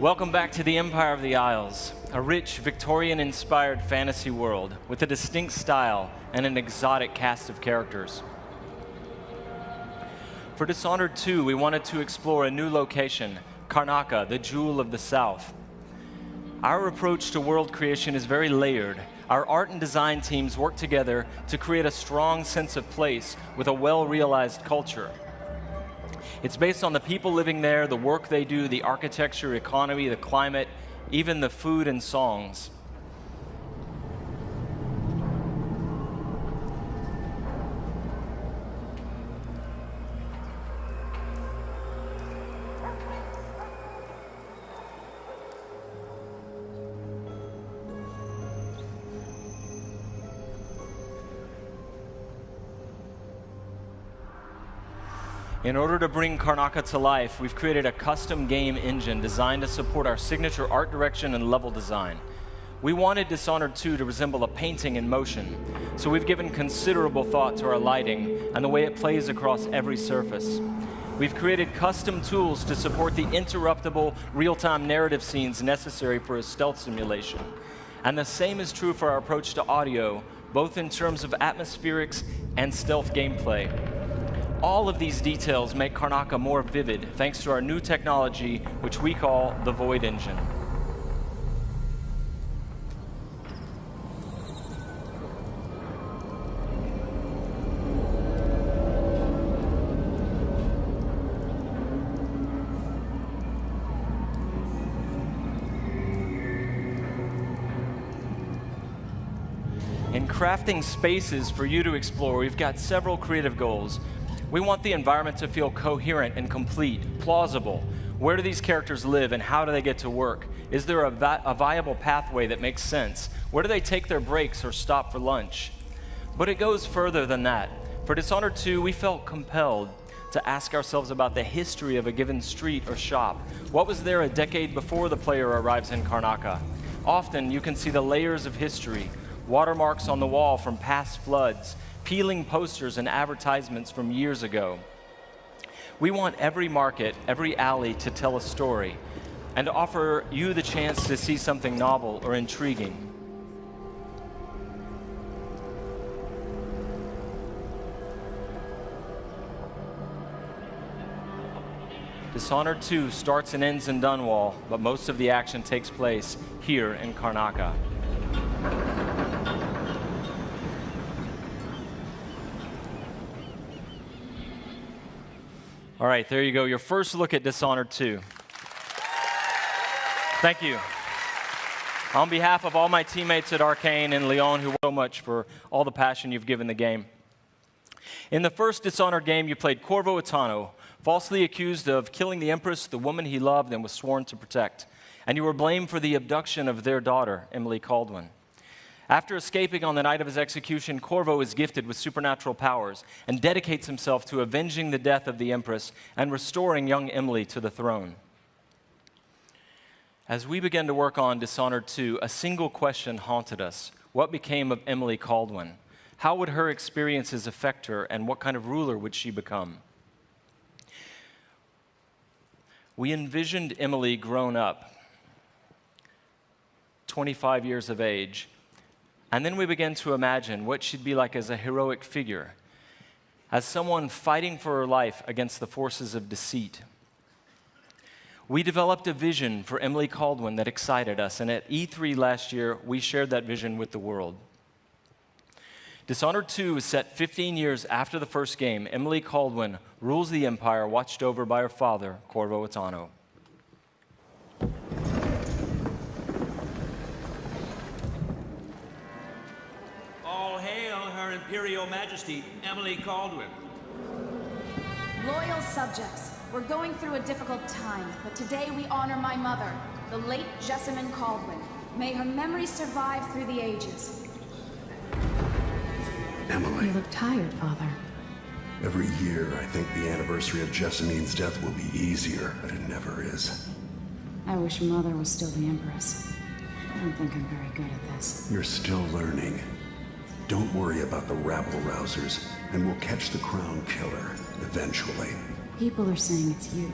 Welcome back to the Empire of the Isles, a rich, Victorian-inspired fantasy world with a distinct style and an exotic cast of characters. For Dishonored 2, we wanted to explore a new location, Karnaca, the Jewel of the South. Our approach to world creation is very layered. Our art and design teams work together to create a strong sense of place with a well-realized culture. It's based on the people living there, the work they do, the architecture, economy, the climate, even the food and songs. In order to bring Karnaca to life, we've created a custom game engine designed to support our signature art direction and level design. We wanted Dishonored 2 to resemble a painting in motion, so we've given considerable thought to our lighting and the way it plays across every surface. We've created custom tools to support the interruptible, real-time narrative scenes necessary for a stealth simulation. And the same is true for our approach to audio, both in terms of atmospherics and stealth gameplay. All of these details make Karnaca more vivid thanks to our new technology, which we call the Void Engine. In crafting spaces for you to explore, we've got several creative goals. We want the environment to feel coherent and complete, plausible. Where do these characters live and how do they get to work? Is there a viable pathway that makes sense? Where do they take their breaks or stop for lunch? But it goes further than that. For Dishonored 2, we felt compelled to ask ourselves about the history of a given street or shop. What was there a decade before the player arrives in Karnaca? Often you can see the layers of history, watermarks on the wall from past floods, peeling posters and advertisements from years ago. We want every market, every alley to tell a story and to offer you the chance to see something novel or intriguing. Dishonored 2 starts and ends in Dunwall, but most of the action takes place here in Karnaca. All right, there you go, your first look at Dishonored 2. Thank you. On behalf of all my teammates at Arcane and Leon, who so much for all the passion you've given the game. In the first Dishonored game, you played Corvo Attano, falsely accused of killing the Empress, the woman he loved and was sworn to protect. And you were blamed for the abduction of their daughter, Emily Caldwin. After escaping on the night of his execution, Corvo is gifted with supernatural powers and dedicates himself to avenging the death of the Empress and restoring young Emily to the throne. As we began to work on Dishonored 2, a single question haunted us. What became of Emily Caldwin? How would her experiences affect her, and what kind of ruler would she become? We envisioned Emily grown up, 25 years of age, and then we began to imagine what she'd be like as a heroic figure, as someone fighting for her life against the forces of deceit. We developed a vision for Emily Caldwin that excited us, and at E3 last year, we shared that vision with the world. Dishonored 2 is set 15 years after the first game. Emily Caldwin rules the Empire, watched over by her father, Corvo Attano. Imperial Majesty, Emily Caldwin. Loyal subjects, we're going through a difficult time, but today we honor my mother, the late Jessamine Caldwin. May her memory survive through the ages. Emily. You look tired, Father. Every year, I think the anniversary of Jessamine's death will be easier, but it never is. I wish Mother was still the Empress. I don't think I'm very good at this. You're still learning. Don't worry about the rabble-rousers, and we'll catch the Crown Killer, eventually. People are saying it's you.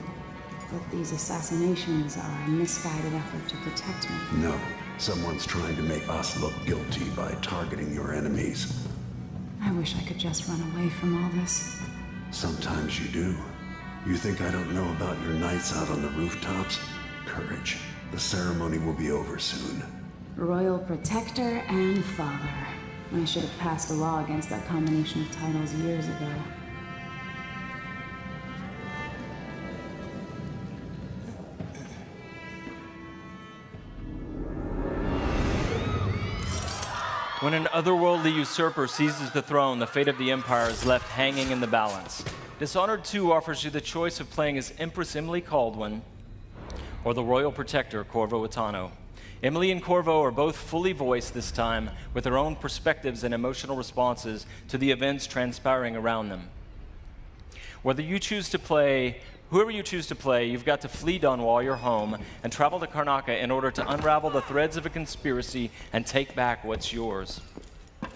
that these assassinations are a misguided effort to protect me. No. Someone's trying to make us look guilty by targeting your enemies. I wish I could just run away from all this. Sometimes you do. You think I don't know about your nights out on the rooftops? Courage. The ceremony will be over soon. Royal Protector and Father. I should have passed a law against that combination of titles years ago. When an otherworldly usurper seizes the throne, the fate of the Empire is left hanging in the balance. Dishonored 2 offers you the choice of playing as Empress Emily Kaldwin or the Royal Protector, Corvo Attano. Emily and Corvo are both fully voiced this time, with their own perspectives and emotional responses to the events transpiring around them. Whoever you choose to play, you've got to flee Dunwall, your home, and travel to Karnaca in order to unravel the threads of a conspiracy and take back what's yours. I've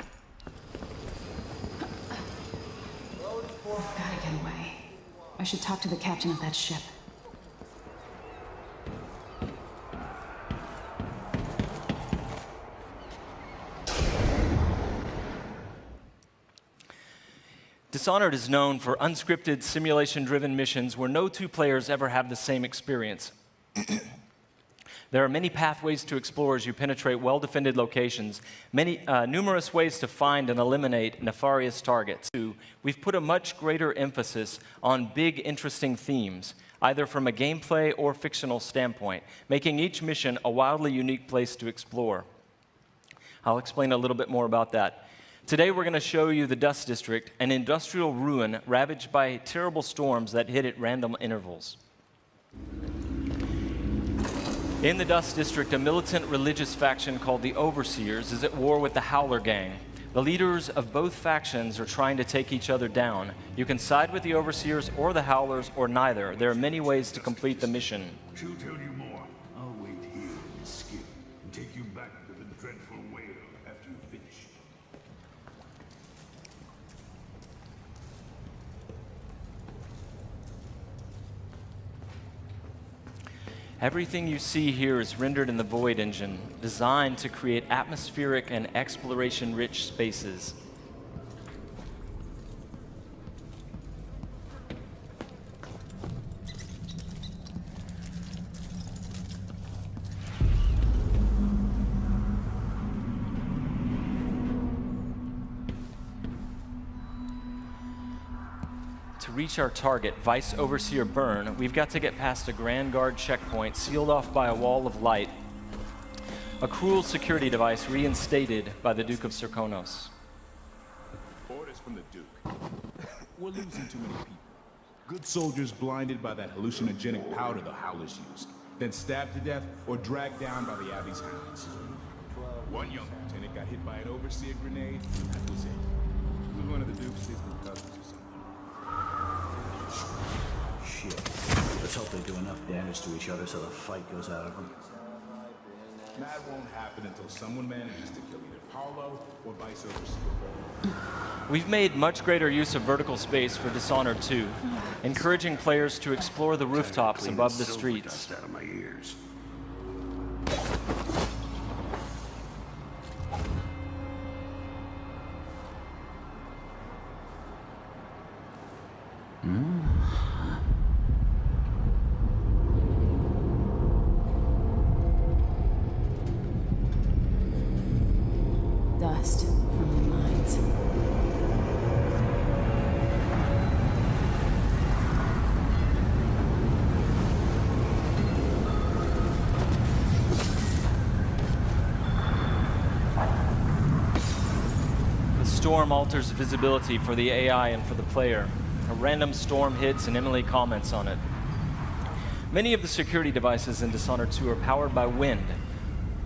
gotta get away. I should talk to the captain of that ship. Dishonored is known for unscripted, simulation-driven missions where no two players ever have the same experience. There are many pathways to explore as you penetrate well-defended locations, numerous ways to find and eliminate nefarious targets. We've put a much greater emphasis on big, interesting themes, either from a gameplay or fictional standpoint, making each mission a wildly unique place to explore. I'll explain a little bit more about that. Today we're going to show you the Dust District, an industrial ruin ravaged by terrible storms that hit at random intervals. In the Dust District, a militant religious faction called the Overseers is at war with the Howler Gang. The leaders of both factions are trying to take each other down. You can side with the Overseers or the Howlers or neither. There are many ways to complete the mission. She'll tell you more. I'll wait here in the skiff and take you back to the dreadful whale after you finish. Everything you see here is rendered in the Void engine, designed to create atmospheric and exploration-rich spaces. To reach our target, Vice Overseer Byrne, we've got to get past a Grand Guard checkpoint sealed off by a wall of light, a cruel security device reinstated by the Duke of Serkonos. Orders from the Duke. We're losing too many people. Good soldiers blinded by that hallucinogenic powder the Howlers used, then stabbed to death or dragged down by the Abbey's hounds. One young lieutenant got hit by an Overseer grenade, and that was it. He was one of the Duke's distant cousins or something. Shit. Let's hope they do enough damage to each other so the fight goes out of them. That won't happen until someone manages to kill either Paulo or Vice Overseer. We've made much greater use of vertical space for Dishonored 2, encouraging players to explore the rooftops above the streets. Dust out of my ears. Dust from the mines. The storm alters visibility for the AI and for the player. A random storm hits and Emily comments on it. Many of the security devices in Dishonored 2 are powered by wind,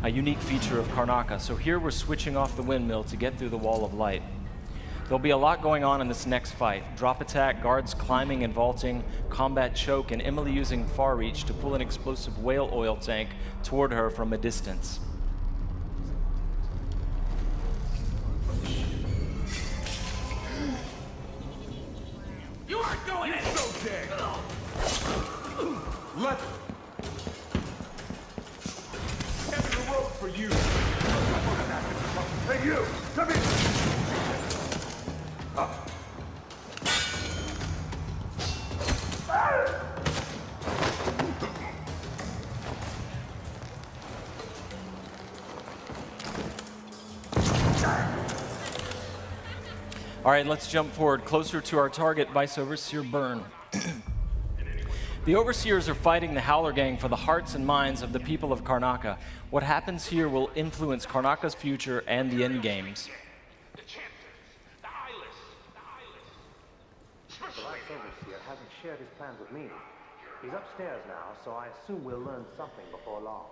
a unique feature of Karnaca, so here we're switching off the windmill to get through the wall of light. There'll be a lot going on in this next fight. Drop attack, guards climbing and vaulting, combat choke, and Emily using far reach to pull an explosive whale oil tank toward her from a distance. You aren't going in! So dead! Let Head to the rope for you. Hey, you! Come here! Up. All right, let's jump forward closer to our target, Vice Overseer Byrne. The Overseers are fighting the Howler Gang for the hearts and minds of the people of Karnaca. What happens here will influence Karnaca's future and the endgames. The Vice Overseer hasn't shared his plans with me. He's upstairs now, so I assume we'll learn something before long.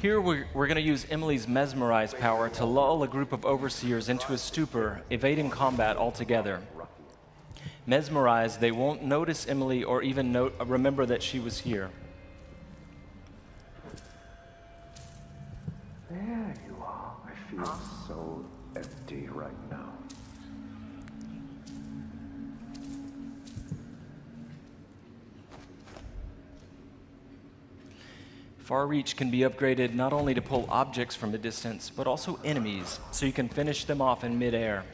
Here we're going to use Emily's Mesmerize power to lull a group of Overseers into a stupor, evading combat altogether. Mesmerized, they won't notice Emily or even remember that she was here. There you are. I feel so empty right now. Far Reach can be upgraded not only to pull objects from a distance, but also enemies, so you can finish them off in midair.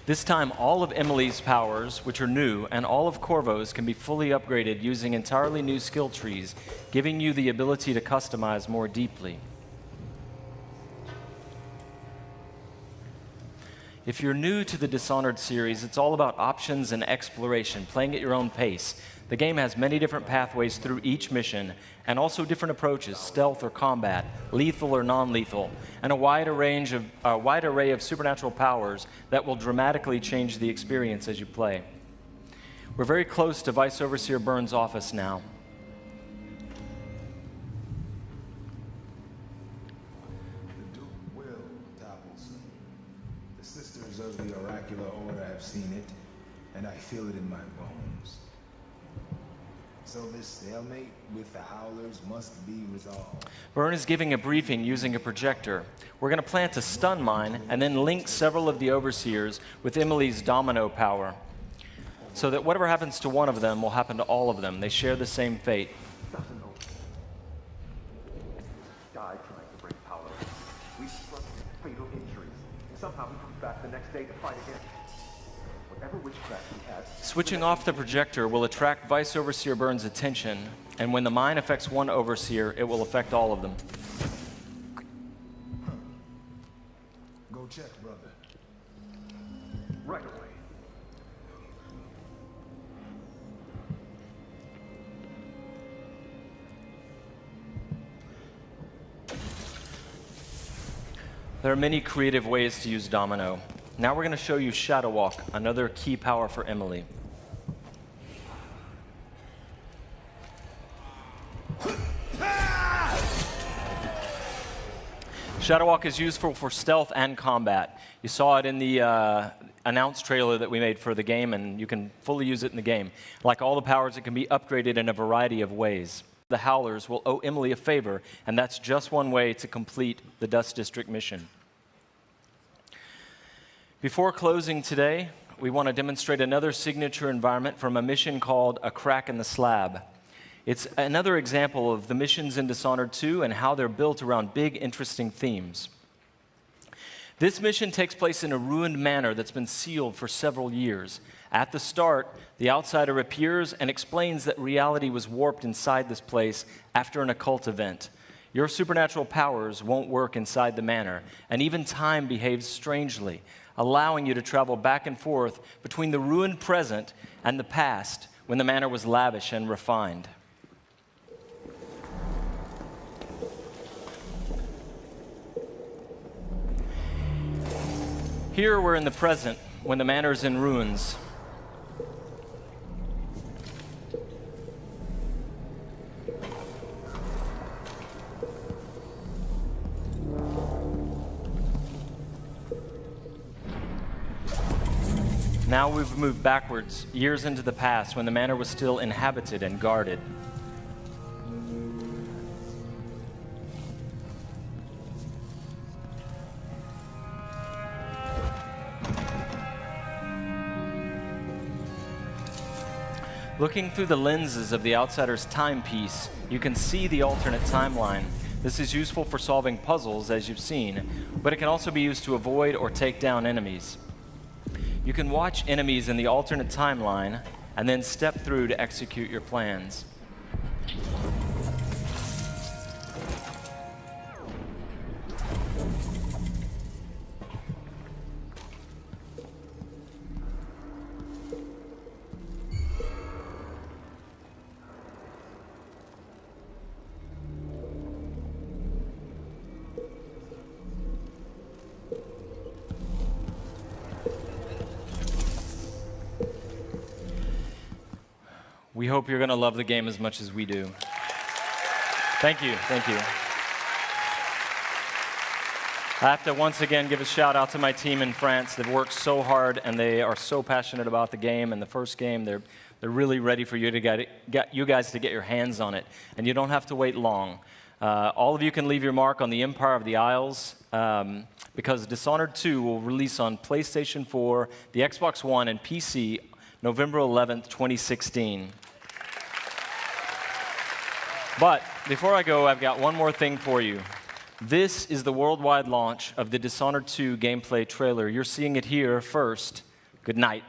This time, all of Emily's powers, which are new, and all of Corvo's can be fully upgraded using entirely new skill trees, giving you the ability to customize more deeply. If you're new to the Dishonored series, it's all about options and exploration, playing at your own pace. The game has many different pathways through each mission, and also different approaches, stealth or combat, lethal or non-lethal, and a wide array of supernatural powers that will dramatically change the experience as you play. We're very close to Vice Overseer Byrne's office now. The Duke will topple soon. The Sisters of the Oracular Order have seen it, and I feel it in my bones. So this stalemate with the Howlers must be resolved. Byrne is giving a briefing using a projector. We're going to plant a stun mine and then link several of the Overseers with Emily's domino power, so that whatever happens to one of them will happen to all of them. They share the same fate. Doesn't know. Died trying to bring power. We suffered fatal injuries. Somehow we come back the next day to fight again. Whatever witchcraft we had. Switching off the projector will attract Vice Overseer Byrne's attention, and when the mine affects one Overseer, it will affect all of them. Go check, brother. Right away. There are many creative ways to use Domino. Now we're going to show you Shadow Walk, another key power for Emily. Shadow Walk is useful for stealth and combat. You saw it in the announced trailer that we made for the game, and you can fully use it in the game. Like all the powers, it can be upgraded in a variety of ways. The Howlers will owe Emily a favor, and that's just one way to complete the Dust District mission. Before closing today, we want to demonstrate another signature environment from a mission called A Crack in the Slab. It's another example of the missions in Dishonored 2 and how they're built around big, interesting themes. This mission takes place in a ruined manor that's been sealed for several years. At the start, the outsider appears and explains that reality was warped inside this place after an occult event. Your supernatural powers won't work inside the manor, and even time behaves strangely, allowing you to travel back and forth between the ruined present and the past when the manor was lavish and refined. Here we're in the present when the manor is in ruins. Now we've moved backwards, years into the past, when the manor was still inhabited and guarded. Looking through the lenses of the Outsider's timepiece, you can see the alternate timeline. This is useful for solving puzzles, as you've seen, but it can also be used to avoid or take down enemies. You can watch enemies in the alternate timeline and then step through to execute your plans. We hope you're going to love the game as much as we do. Thank you, thank you. I have to once again give a shout out to my team in France. They've worked so hard and they are so passionate about the game. And the first game, they're really ready for you to get you guys to get your hands on it. And you don't have to wait long. All of you can leave your mark on the Empire of the Isles because Dishonored 2 will release on PlayStation 4, the Xbox One, and PC November 11th, 2016. But before I go, I've got one more thing for you. This is the worldwide launch of the Dishonored 2 gameplay trailer. You're seeing it here first. Good night.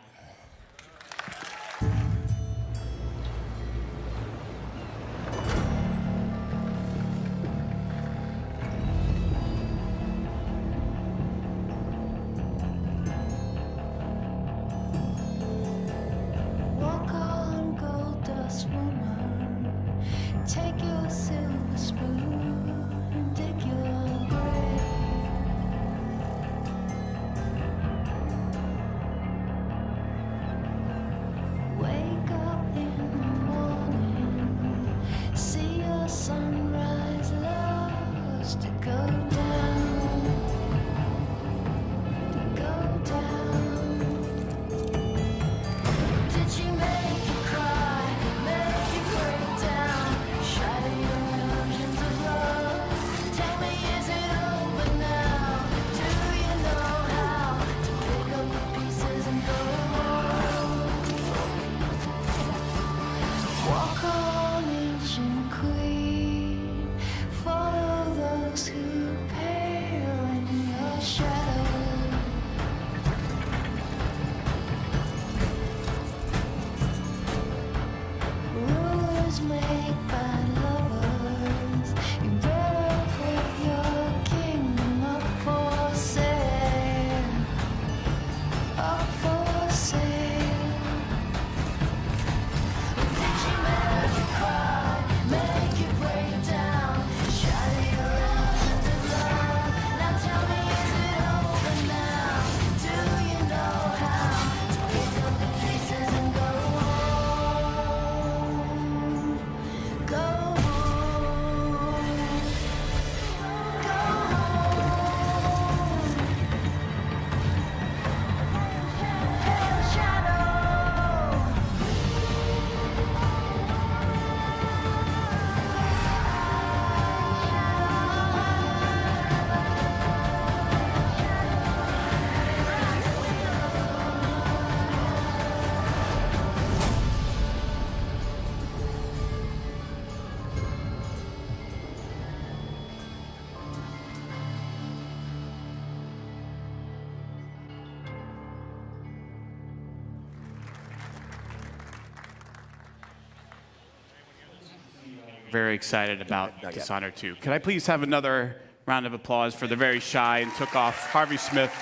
Very excited about Dishonored 2. Could I please have another round of applause for the very shy and took off Harvey Smith.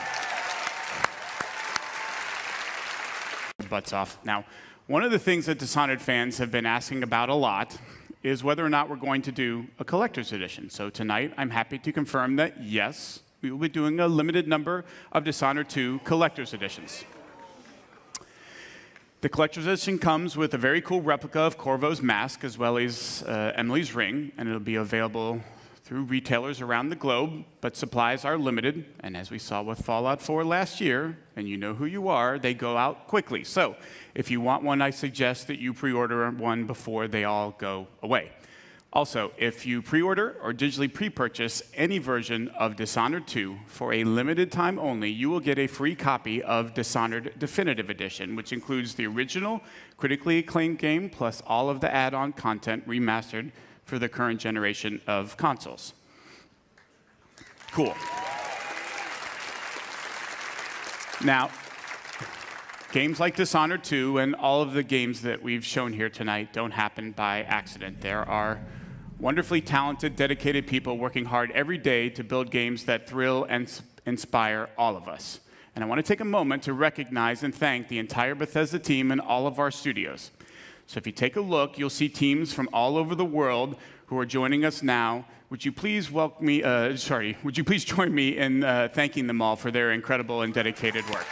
Butts off. Now, one of the things that Dishonored fans have been asking about a lot is whether or not we're going to do a collector's edition. So tonight, I'm happy to confirm that yes, we will be doing a limited number of Dishonored 2 collector's editions. The collector's edition comes with a very cool replica of Corvo's mask, as well as Emily's ring, and it'll be available through retailers around the globe, but supplies are limited, and as we saw with Fallout 4 last year, and you know who you are, they go out quickly. So if you want one, I suggest that you pre-order one before they all go away. Also, if you pre-order or digitally pre-purchase any version of Dishonored 2 for a limited time only, you will get a free copy of Dishonored Definitive Edition, which includes the original, critically acclaimed game, plus all of the add-on content remastered for the current generation of consoles. Cool. Now, games like Dishonored 2 and all of the games that we've shown here tonight don't happen by accident. There are wonderfully talented, dedicated people working hard every day to build games that thrill and inspire all of us. And I want to take a moment to recognize and thank the entire Bethesda team and all of our studios. So if you take a look, you'll see teams from all over the world who are joining us now. Would you please would you please join me in thanking them all for their incredible and dedicated work?